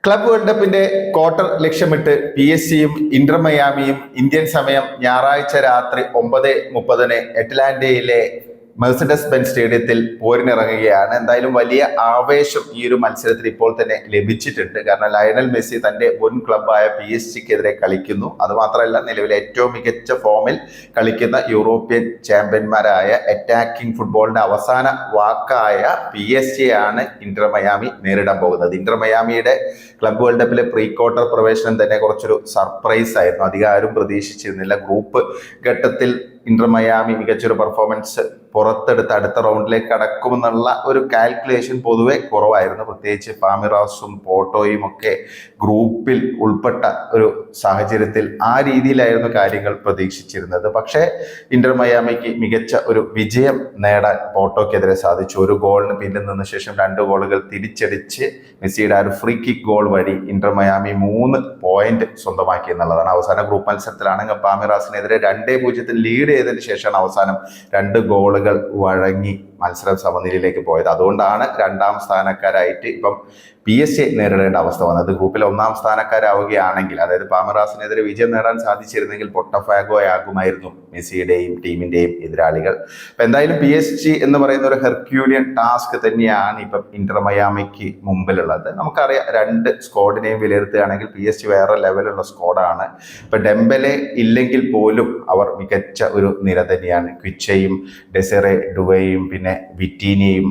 Club world കപ്പിന്റെ quarter ലക്ഷ്യമിട്ട് PSG-യും Inter മയാമിയും Indian സമയം ഞായറാഴ്ച രാത്രി 9:30 അറ്റ്ലാന്റയിലെ മെഴ്സിഡസ് ബെൻസ് സ്റ്റേഡിയത്തിൽ പോരിനിറങ്ങുകയാണ്. എന്തായാലും വലിയ ആവേശം ഈ ഒരു മത്സരത്തിൽ ഇപ്പോൾ തന്നെ ലഭിച്ചിട്ടുണ്ട്. കാരണം ലയണൽ മെസ്സി തന്റെ മുൻ ക്ലബായ PSG-ക്കെതിരെ കളിക്കുന്നു. അതുമാത്രമല്ല, നിലവിലെ ഏറ്റവും മികച്ച ഫോമിൽ കളിക്കുന്ന യൂറോപ്യൻ ചാമ്പ്യന്മാരായ അറ്റാക്കിംഗ് ഫുട്ബോളിന്റെ അവസാന വാക്കായ PSG ആണ് ഇന്റർ മയാമി നേരിടാൻ പോകുന്നത്. ഇന്റർ മയാമിയുടെ ക്ലബ് വേൾഡ് കപ്പിലെ പ്രീ ക്വാർട്ടർ പ്രവേശനം തന്നെ കുറച്ചൊരു സർപ്രൈസ് ആയിരുന്നു. അധികം ആരും പ്രതീക്ഷിച്ചിരുന്നില്ല. ഗ്രൂപ്പ് ഘട്ടത്തിൽ ഇന്റർ മയാമി മികച്ചൊരു പെർഫോമൻസ് പുറത്തെടുത്ത് അടുത്ത റൗണ്ടിലേക്ക് കടക്കുമെന്നുള്ള ഒരു കാൽക്കുലേഷൻ പൊതുവെ കുറവായിരുന്നു. പ്രത്യേകിച്ച് പാമിറാസും പോർട്ടോയും ഒക്കെ ഗ്രൂപ്പിൽ ഉൾപ്പെട്ട ഒരു സാഹചര്യത്തിൽ ആ രീതിയിലായിരുന്നു കാര്യങ്ങൾ പ്രതീക്ഷിച്ചിരുന്നത്. പക്ഷേ ഇന്റർ മയാമിക്ക് മികച്ച ഒരു വിജയം നേടാൻ പോർട്ടോക്കെതിരെ സാധിച്ചു. ഒരു ഗോളിന് പിന്നിൽ നിന്ന ശേഷം 2 ഗോളുകൾ തിരിച്ചടിച്ച് മെസ്സിയുടെ ആ ഒരു ഫ്രീ കിക്ക് ഗോൾ വഴി ഇന്റർ മയാമി 3 പോയിന്റ് സ്വന്തമാക്കി എന്നുള്ളതാണ്. അവസാന ഗ്രൂപ്പ് മത്സരത്തിലാണെങ്കിൽ പാമിറാസിനെതിരെ 2-0 ലീഡ് ചെയ്തതിനു ശേഷമാണ് അവസാനം 2 ഗോളുകൾ വഴങ്ങി മത്സരം സമനിലയിലേക്ക് പോയത്. അതുകൊണ്ടാണ് 2ാം സ്ഥാനക്കാരായിട്ട് ഇപ്പം PSG നേരിടേണ്ട അവസ്ഥ വന്നത്. ഗ്രൂപ്പിൽ 1ാം സ്ഥാനക്കാരാവുകയാണെങ്കിൽ, അതായത് പാമറാസിനെതിരെ വിജയം നേടാൻ സാധിച്ചിരുന്നെങ്കിൽ പൊട്ടഫാഗോ ആകുമായിരുന്നു മെസ്സിയുടെയും ടീമിന്റെയും എതിരാളികൾ. അപ്പൊ എന്തായാലും PSG എന്ന് പറയുന്ന ഒരു ഹെർക്യൂലിയൻ ടാസ്ക് തന്നെയാണ് ഇപ്പം ഇന്റർ മയാമിക്ക് മുമ്പിലുള്ളത്. നമുക്കറിയാം, 2 സ്ക്വാഡിനെയും വിലയിരുത്തുകയാണെങ്കിൽ PSG വേറെ ലെവലുള്ള സ്ക്വാഡാണ്. ഇപ്പൊ ഡെംബലെ ഇല്ലെങ്കിൽ പോലും അവർ മികച്ച ഒരു നിര തന്നെയാണ്. ക്വിച്ചയും ഡെസറെ ഡുവയും പിന്നെ വിറ്റീനിയും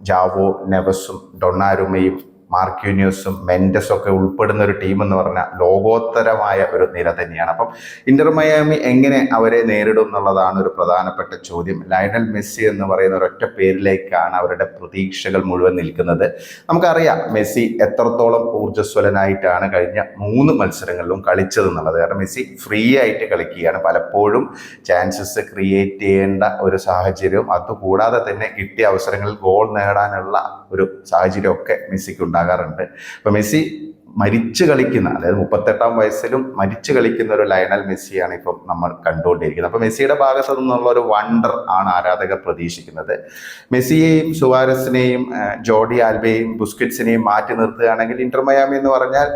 ജാവോ നെവസും ഡൊണാരുമയും മാർക്യൂനിയസും മെൻഡസും ഒക്കെ ഉൾപ്പെടുന്ന ഒരു ടീം എന്ന് പറഞ്ഞാൽ ലോകോത്തരമായ ഒരു നിര തന്നെയാണ്. അപ്പം ഇന്റർ മയാമി എങ്ങനെ അവരെ നേരിടും എന്നുള്ളതാണ് ഒരു പ്രധാനപ്പെട്ട ചോദ്യം. ലയണൽ മെസ്സി എന്ന് പറയുന്ന ഒരൊറ്റ പേരിലേക്കാണ് അവരുടെ പ്രതീക്ഷകൾ മുഴുവൻ നിൽക്കുന്നത്. നമുക്കറിയാം മെസ്സി എത്രത്തോളം ഊർജ്ജസ്വലനായിട്ടാണ് കഴിഞ്ഞ 3 മത്സരങ്ങളിലും കളിച്ചത് എന്നുള്ളത്. കാരണം മെസ്സി ഫ്രീ ആയിട്ട് കളിക്കുകയാണ്. പലപ്പോഴും ചാൻസസ് ക്രിയേറ്റ് ചെയ്യേണ്ട ഒരു സാഹചര്യവും അതുകൂടാതെ തന്നെ കിട്ടിയ അവസരങ്ങളിൽ ഗോൾ നേടാനുള്ള ഒരു സാഹചര്യമൊക്കെ മെസ്സിക്ക് ഉണ്ടാകാറുണ്ട്. അപ്പൊ മെസ്സി മരിച്ചു കളിക്കുന്ന, അതായത് 38ാം വയസ്സിലും മരിച്ചു കളിക്കുന്ന ഒരു ലയണൽ മെസ്സിയാണ് ഇപ്പം നമ്മൾ കണ്ടുകൊണ്ടിരിക്കുന്നത്. അപ്പൊ മെസ്സിയുടെ ഭാഗത്തു നിന്നുള്ള ഒരു വണ്ടർ ആണ് ആരാധകർ പ്രതീക്ഷിക്കുന്നത്. മെസ്സിയെയും സുവാരസിനെയും ജോർഡി ആൽബയെയും ബുസ്കറ്റ്സിനെയും മാറ്റി നിർത്തുകയാണെങ്കിൽ ഇന്റർ മയാമി എന്ന് പറഞ്ഞാൽ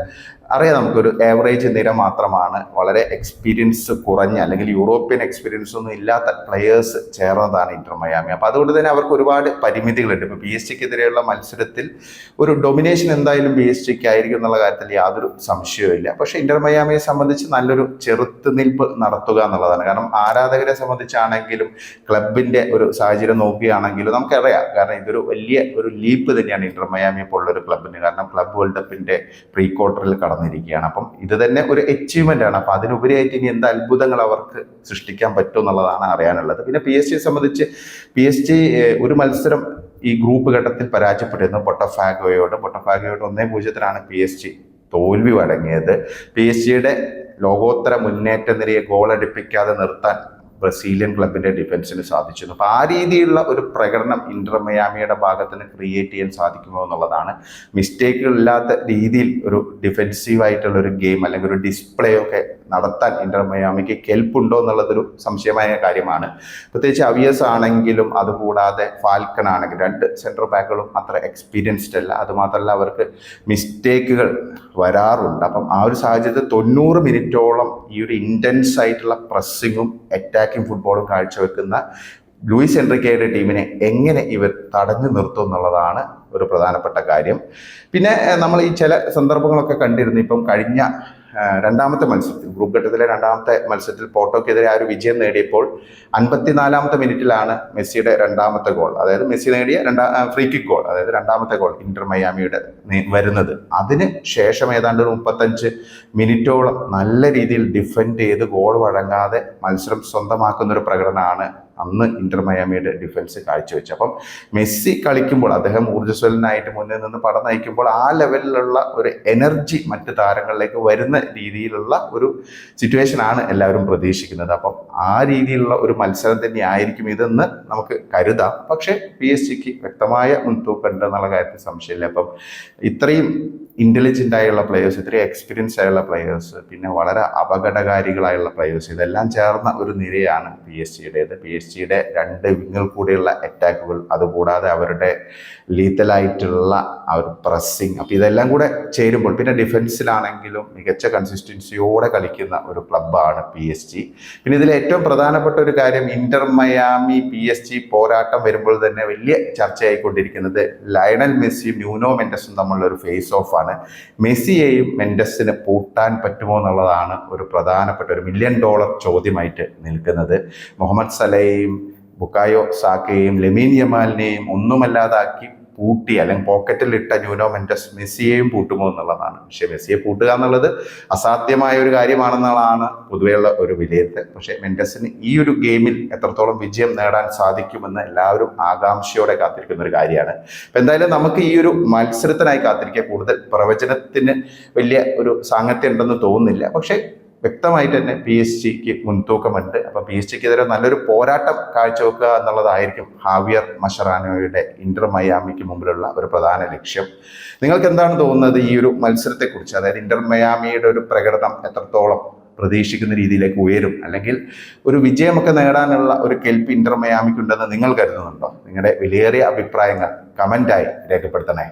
അറിയാം, നമുക്കൊരു ആവറേജ് നിര മാത്രമാണ്. വളരെ എക്സ്പീരിയൻസ് കുറഞ്ഞ, അല്ലെങ്കിൽ യൂറോപ്യൻ എക്സ്പീരിയൻസ് ഒന്നും ഇല്ലാത്ത പ്ലെയേഴ്സ് ചേർന്നതാണ് ഇന്റർ മയാമി. അപ്പോൾ അതുകൊണ്ട് തന്നെ അവർക്ക് ഒരുപാട് പരിമിതികളുണ്ട്. ഇപ്പോൾ PSG-ക്കെതിരെയുള്ള മത്സരത്തിൽ ഒരു ഡൊമിനേഷൻ എന്തായാലും PSG-ക്ക് ആയിരിക്കും എന്നുള്ള കാര്യത്തിൽ യാതൊരു സംശയവുമില്ല. പക്ഷേ ഇന്റർ മയാമിയെ സംബന്ധിച്ച് നല്ലൊരു ചെറുത്തുനിൽപ്പ് നടത്തുക എന്നുള്ളതാണ്. കാരണം ആരാധകരെ സംബന്ധിച്ചാണെങ്കിലും ക്ലബിന്റെ ഒരു സാഹചര്യം നോക്കുകയാണെങ്കിലും നമുക്കറിയാം, കാരണം ഇതൊരു വലിയ ഒരു ലീപ്പ് തന്നെയാണ് ഇന്റർ മയാമിയെ പോലുള്ള ഒരു ക്ലബിന്. കാരണം ക്ലബ് വേൾഡ് കപ്പിന്റെ പ്രീ ക്വാർട്ടറിൽ കടന്നിരിക്കുകയാണ്. അപ്പം ഇത് തന്നെ ഒരു അച്ചീവ്മെന്റ് ആണ്. അപ്പം അതിനുപരിയായിട്ട് ഇനി എന്ത് അത്ഭുതങ്ങൾ അവർക്ക് സൃഷ്ടിക്കാൻ പറ്റും എന്നുള്ളതാണ് അറിയാനുള്ളത്. പിന്നെ PSG സംബന്ധിച്ച് PSG ഒരു മത്സരം ഈ ഗ്രൂപ്പ് ഘട്ടത്തിൽ പരാജയപ്പെട്ടിരുന്നു പൊട്ടഫാഗോയോട് 1-0 PSG തോൽവി വഴങ്ങിയത്. PSG-യുടെ ലോകോത്തര മുന്നേറ്റ നിരയെ ഗോളടിപ്പിക്കാതെ നിർത്താൻ ബ്രസീലിയൻ ക്ലബിന്റെ ഡിഫൻസിന് സാധിച്ചിരുന്നു. അപ്പോൾ ആ രീതിയിലുള്ള ഒരു പ്രകടനം ഇന്റർ മയാമിയുടെ ഭാഗത്തിന് ക്രിയേറ്റ് ചെയ്യാൻ സാധിക്കുമോ എന്നുള്ളതാണ്. മിസ്റ്റേക്കുകൾ ഇല്ലാത്ത രീതിയിൽ ഒരു ഡിഫെൻസീവായിട്ടുള്ള ഒരു ഗെയിം അല്ലെങ്കിൽ ഒരു ഡിസ്പ്ലേ ഒക്കെ നടത്താൻ ഇന്റർ മയാമിക്ക് കെൽപ്പുണ്ടോ എന്നുള്ളതൊരു സംശയമായ കാര്യമാണ്. പ്രത്യേകിച്ച് അവിയസ് ആണെങ്കിലും അതുകൂടാതെ ഫാൽക്കൺ ആണെങ്കിലും 2 സെൻട്രൽ ബാക്കുകളും അത്ര എക്സ്പീരിയൻസ്ഡ് അല്ല. അതുമാത്രമല്ല, അവർക്ക് മിസ്റ്റേക്കുകൾ വരാറുണ്ട്. അപ്പം ആ ഒരു സാഹചര്യത്തിൽ 90 മിനിറ്റോളം ഈ ഒരു ഇൻറ്റൻസ് ആയിട്ടുള്ള പ്രസ്സിങ്ങും അറ്റാക്കിംഗ് ഫുട്ബോളും കാഴ്ചവെക്കുന്ന ലൂയിസ് എൻറിക്കയുടെ ടീമിനെ എങ്ങനെ ഇവർ തടഞ്ഞു നിർത്തും എന്നുള്ളതാണ് ഒരു പ്രധാനപ്പെട്ട കാര്യം. പിന്നെ നമ്മൾ ഈ ചില സന്ദർഭങ്ങളൊക്കെ കണ്ടിരുന്നു. ഇപ്പം കഴിഞ്ഞ 2ാമത്തെ മത്സരത്തിൽ, ഗ്രൂപ്പ് ഘട്ടത്തിലെ 2ാമത്തെ മത്സരത്തിൽ പോർട്ടോക്കെതിരെ ആ ഒരു വിജയം നേടിയപ്പോൾ 54ാമത്തെ മിനിറ്റിലാണ് മെസ്സിയുടെ 2ാമത്തെ ഗോൾ, അതായത് മെസ്സി നേടിയ ഫ്രീ കിക്ക് ഗോൾ, അതായത് 2ാമത്തെ ഗോൾ ഇന്റർ മയാമിയുടെ വരുന്നത്. അതിന് ശേഷം ഏതാണ്ട് 35 മിനിറ്റോളം നല്ല രീതിയിൽ ഡിഫെൻഡ് ചെയ്ത് ഗോൾ വഴങ്ങാതെ മത്സരം സ്വന്തമാക്കുന്ന ഒരു പ്രകടനമാണ് അന്ന് ഇന്റർ മയാമിയുടെ ഡിഫൻസ് കാഴ്ചവെച്ചു. അപ്പം മെസ്സി കളിക്കുമ്പോൾ അദ്ദേഹം ഊർജ്ജസ്വലനായിട്ട് മുന്നിൽ നിന്ന് പടം നയിക്കുമ്പോൾ ആ ലെവലിലുള്ള ഒരു എനർജി മറ്റ് താരങ്ങളിലേക്ക് വരുന്ന രീതിയിലുള്ള ഒരു സിറ്റുവേഷൻ ആണ് എല്ലാവരും പ്രതീക്ഷിക്കുന്നത്. അപ്പം ആ രീതിയിലുള്ള ഒരു മത്സരം തന്നെ ആയിരിക്കും ഇതെന്ന് നമുക്ക് കരുതാം. പക്ഷേ PSG-ക്ക് വ്യക്തമായ മുൻതൂക്കം ഉണ്ട് എന്നുള്ള കാര്യത്തിൽ സംശയമില്ല. അപ്പം ഇത്രയും ഇൻ്റലിജൻ്റ് ആയുള്ള പ്ലെയേഴ്സ്, ഇത്രയും എക്സ്പീരിയൻസ് ആയുള്ള പ്ലെയേഴ്സ്, പിന്നെ വളരെ അപകടകാരികളായുള്ള പ്ലെയേഴ്സ്, ഇതെല്ലാം ചേർന്ന ഒരു നിരയാണ് PSG-യുടേത്. PSG-യുടെ 2 വിങ്ങിൽ കൂടെയുള്ള അറ്റാക്കുകൾ, അതുകൂടാതെ അവരുടെ ലീത്തലായിട്ടുള്ള ആ ഒരു പ്രസ്സിങ്, അപ്പോൾ ഇതെല്ലാം കൂടെ ചേരുമ്പോൾ, പിന്നെ ഡിഫൻസിലാണെങ്കിലും മികച്ച കൺസിസ്റ്റൻസിയോടെ കളിക്കുന്ന ഒരു ക്ലബ്ബാണ് PSG. പിന്നെ ഇതിൽ ഏറ്റവും പ്രധാനപ്പെട്ട ഒരു കാര്യം, ഇന്റർ മയാമി PSG പോരാട്ടം വരുമ്പോൾ തന്നെ വലിയ ചർച്ചയായിക്കൊണ്ടിരിക്കുന്നത് ലയണൽ മെസ്സിയും ന്യൂനോ മെൻഡസും തമ്മിലുള്ള ഒരു ഫേസ് ഓഫ് ആണ്. മെസ്സിയെയും മെൻഡസിന് പൂട്ടാൻ പറ്റുമോ എന്നുള്ളതാണ് ഒരു പ്രധാനപ്പെട്ട ഒരു $1 മില്യൺ ചോദ്യമായിട്ട് നിൽക്കുന്നത്. മുഹമ്മദ് സലയെയും ബുക്കായോ സാക്കയെയും ലെമീൻ യമാലിനെയും ഒന്നുമല്ലാതാക്കി പൂട്ടി അല്ലെങ്കിൽ പോക്കറ്റിലിട്ട ന്യൂനോ മെൻഡസ് മെസ്സിയെയും പൂട്ടുമോ എന്നുള്ളതാണ്. പക്ഷേ മെസ്സിയെ പൂട്ടുക എന്നുള്ളത് അസാധ്യമായ ഒരു കാര്യമാണെന്നുള്ളതാണ് പൊതുവെയുള്ള ഒരു വിലയിരുത്തൽ. പക്ഷേ മെൻഡസിന് ഈ ഒരു ഗെയിമിൽ എത്രത്തോളം വിജയം നേടാൻ സാധിക്കുമെന്ന് എല്ലാവരും ആകാംക്ഷയോടെ കാത്തിരിക്കുന്ന ഒരു കാര്യമാണ്. അപ്പം എന്തായാലും നമുക്ക് ഈ ഒരു മത്സരത്തിനായി കാത്തിരിക്കുക. കൂടുതൽ പ്രവചനത്തിന് വലിയ ഒരു സാങ്കത്യം ഉണ്ടെന്ന് തോന്നുന്നില്ല. പക്ഷേ വ്യക്തമായിട്ട് തന്നെ PSG-ക്ക് മുൻതൂക്കമുണ്ട്. അപ്പം PSG-ക്കെതിരെ നല്ലൊരു പോരാട്ടം കാഴ്ചവെക്കുക എന്നുള്ളതായിരിക്കും ഹാവിയർ മഷറാനോയുടെ ഇന്റർ മയാമിക്ക് മുമ്പിലുള്ള ഒരു പ്രധാന ലക്ഷ്യം. നിങ്ങൾക്ക് എന്താണ് തോന്നുന്നത് ഈ ഒരു മത്സരത്തെക്കുറിച്ച്? അതായത് ഇന്റർ മയാമിയുടെ ഒരു പ്രകടനം എത്രത്തോളം പ്രതീക്ഷിക്കുന്ന രീതിയിലേക്ക് ഉയരും, അല്ലെങ്കിൽ ഒരു വിജയമൊക്കെ നേടാനുള്ള ഒരു കെൽപ്പ് ഇന്റർ മയാമിക്കുണ്ടെന്ന് നിങ്ങൾ കരുതുന്നുണ്ടോ? നിങ്ങളുടെ വിലയേറിയ അഭിപ്രായങ്ങൾ കമൻ്റായി രേഖപ്പെടുത്തണേ.